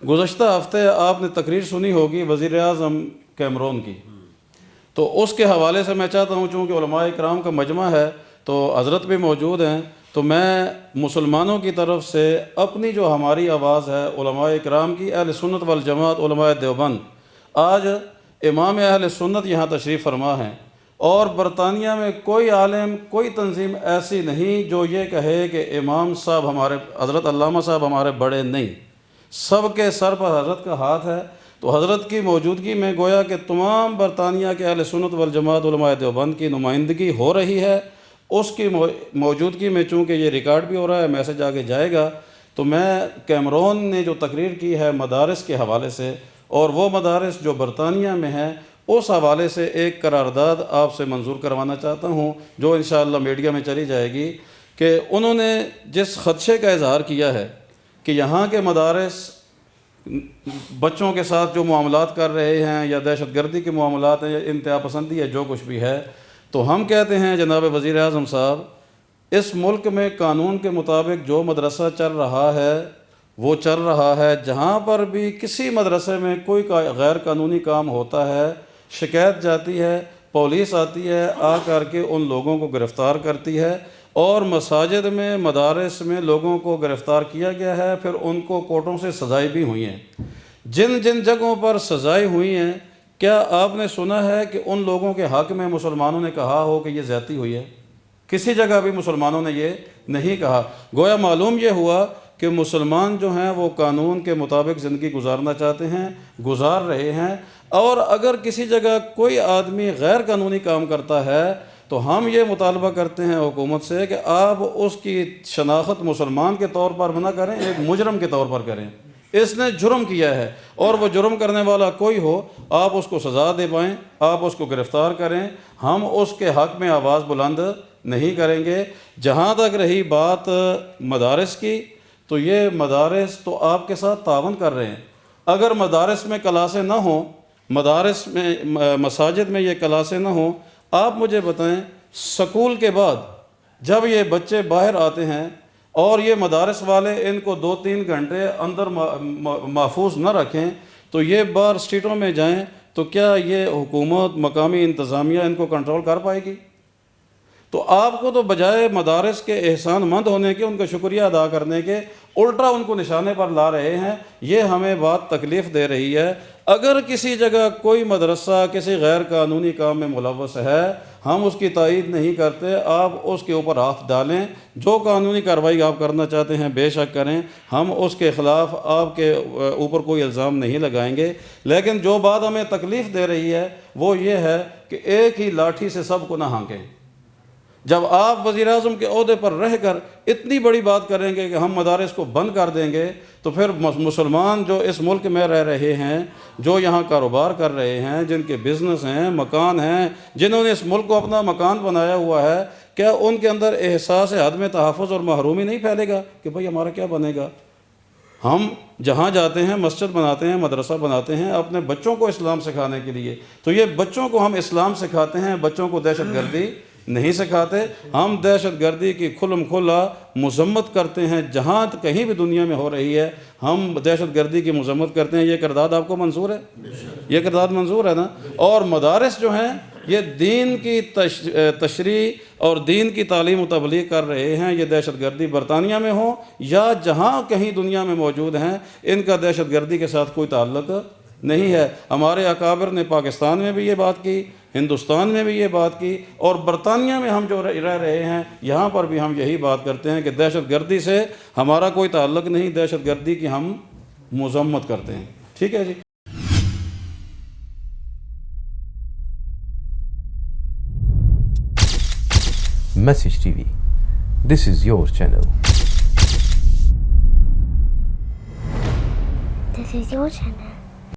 گزشتہ ہفتے آپ نے تقریر سنی ہوگی وزیر اعظم کیمرون کی، تو اس کے حوالے سے میں چاہتا ہوں، چونکہ علماء اکرام کا مجمع ہے تو حضرت بھی موجود ہیں، تو میں مسلمانوں کی طرف سے اپنی جو ہماری آواز ہے علماء اکرام کی، اہل سنت والجماعت علماء دیوبند، آج امام اہل سنت یہاں تشریف فرما ہیں، اور برطانیہ میں کوئی عالم، کوئی تنظیم ایسی نہیں جو یہ کہے کہ امام صاحب ہمارے، حضرت علامہ صاحب ہمارے بڑے نہیں، سب کے سر پر حضرت کا ہاتھ ہے۔ تو حضرت کی موجودگی میں گویا کہ تمام برطانیہ کے اہل سنت والجماعت علماء دیوبند کی نمائندگی ہو رہی ہے۔ اس کی موجودگی میں چونکہ یہ ریکارڈ بھی ہو رہا ہے، میسج آگے جائے گا، تو میں کیمرون نے جو تقریر کی ہے مدارس کے حوالے سے، اور وہ مدارس جو برطانیہ میں ہیں، اس حوالے سے ایک قرارداد آپ سے منظور کروانا چاہتا ہوں، جو انشاءاللہ میڈیا میں چلی جائے گی، کہ انہوں نے جس خدشے کا اظہار کیا ہے کہ یہاں کے مدارس بچوں کے ساتھ جو معاملات کر رہے ہیں، یا دہشت گردی کے معاملات ہیں، یا انتہا پسندی ہے، جو کچھ بھی ہے، تو ہم کہتے ہیں جناب وزیر اعظم صاحب، اس ملک میں قانون کے مطابق جو مدرسہ چل رہا ہے وہ چل رہا ہے۔ جہاں پر بھی کسی مدرسے میں کوئی غیر قانونی کام ہوتا ہے، شکایت جاتی ہے، پولیس آتی ہے، آ کر کے ان لوگوں کو گرفتار کرتی ہے، اور مساجد میں، مدارس میں لوگوں کو گرفتار کیا گیا ہے، پھر ان کو کورٹوں سے سزائیں بھی ہوئی ہیں۔ جن جن جگہوں پر سزائیں ہوئی ہیں، کیا آپ نے سنا ہے کہ ان لوگوں کے حق میں مسلمانوں نے کہا ہو کہ یہ زیادتی ہوئی ہے؟ کسی جگہ بھی مسلمانوں نے یہ نہیں کہا۔ گویا معلوم یہ ہوا کہ مسلمان جو ہیں وہ قانون کے مطابق زندگی گزارنا چاہتے ہیں، گزار رہے ہیں، اور اگر کسی جگہ کوئی آدمی غیر قانونی کام کرتا ہے تو ہم یہ مطالبہ کرتے ہیں حکومت سے کہ آپ اس کی شناخت مسلمان کے طور پر نہ کریں، ایک مجرم کے طور پر کریں۔ اس نے جرم کیا ہے، اور وہ جرم کرنے والا کوئی ہو، آپ اس کو سزا دے پائیں، آپ اس کو گرفتار کریں، ہم اس کے حق میں آواز بلند نہیں کریں گے۔ جہاں تک رہی بات مدارس کی، تو یہ مدارس تو آپ کے ساتھ تعاون کر رہے ہیں۔ اگر مدارس میں کلاسیں نہ ہوں، مدارس میں، مساجد میں یہ کلاسیں نہ ہوں، آپ مجھے بتائیں سکول کے بعد جب یہ بچے باہر آتے ہیں اور یہ مدارس والے ان کو 2-3 گھنٹے اندر محفوظ نہ رکھیں، تو یہ باہر اسٹریٹوں میں جائیں، تو کیا یہ حکومت، مقامی انتظامیہ ان کو کنٹرول کر پائے گی؟ تو آپ کو تو بجائے مدارس کے احسان مند ہونے کے، ان کا شکریہ ادا کرنے کے، الٹا ان کو نشانے پر لا رہے ہیں۔ یہ ہمیں بات تکلیف دے رہی ہے۔ اگر کسی جگہ کوئی مدرسہ کسی غیر قانونی کام میں ملوث ہے، ہم اس کی تائید نہیں کرتے، آپ اس کے اوپر ہاتھ ڈالیں، جو قانونی کارروائی آپ کرنا چاہتے ہیں بے شک کریں، ہم اس کے خلاف آپ کے اوپر کوئی الزام نہیں لگائیں گے۔ لیکن جو بات ہمیں تکلیف دے رہی ہے وہ یہ ہے کہ ایک ہی لاٹھی سے سب کو نہ ہانکیں۔ جب آپ وزیر اعظم کے عہدے پر رہ کر اتنی بڑی بات کریں گے کہ ہم مدارس کو بند کر دیں گے، تو پھر مسلمان جو اس ملک میں رہ رہے ہیں، جو یہاں کاروبار کر رہے ہیں، جن کے بزنس ہیں، مکان ہیں، جنہوں نے اس ملک کو اپنا مکان بنایا ہوا ہے، کیا ان کے اندر احساس عدم تحفظ اور محرومی نہیں پھیلے گا کہ بھئی ہمارا کیا بنے گا؟ ہم جہاں جاتے ہیں، مسجد بناتے ہیں، مدرسہ بناتے ہیں اپنے بچوں کو اسلام سکھانے کے لیے، تو یہ بچوں کو ہم اسلام سکھاتے ہیں، بچوں کو دہشت گردی نہیں سکھاتے۔ ہم دہشت گردی کی کھلم کھلا مذمت کرتے ہیں، جہاں کہیں بھی دنیا میں ہو رہی ہے ہم دہشت گردی کی مذمت کرتے ہیں۔ یہ قرارداد آپ کو منظور ہے؟ یہ قرارداد منظور ہے نا؟ اور مدارس جو ہیں یہ دین کی تشریح اور دین کی تعلیم و تبلیغ کر رہے ہیں۔ یہ دہشت گردی برطانیہ میں ہو یا جہاں کہیں دنیا میں موجود ہیں، ان کا دہشت گردی کے ساتھ کوئی تعلق نہیں ہے۔ ہمارے اکابر نے پاکستان میں بھی یہ بات کی، ہندوستان میں بھی یہ بات کی، اور برطانیہ میں ہم جو رہ رہے ہیں یہاں پر بھی ہم یہی بات کرتے ہیں کہ دہشت گردی سے ہمارا کوئی تعلق نہیں، دہشت گردی کی ہم مذمت کرتے ہیں۔ ٹھیک ہے جی۔ Message TV. This is your channel. This is your channel.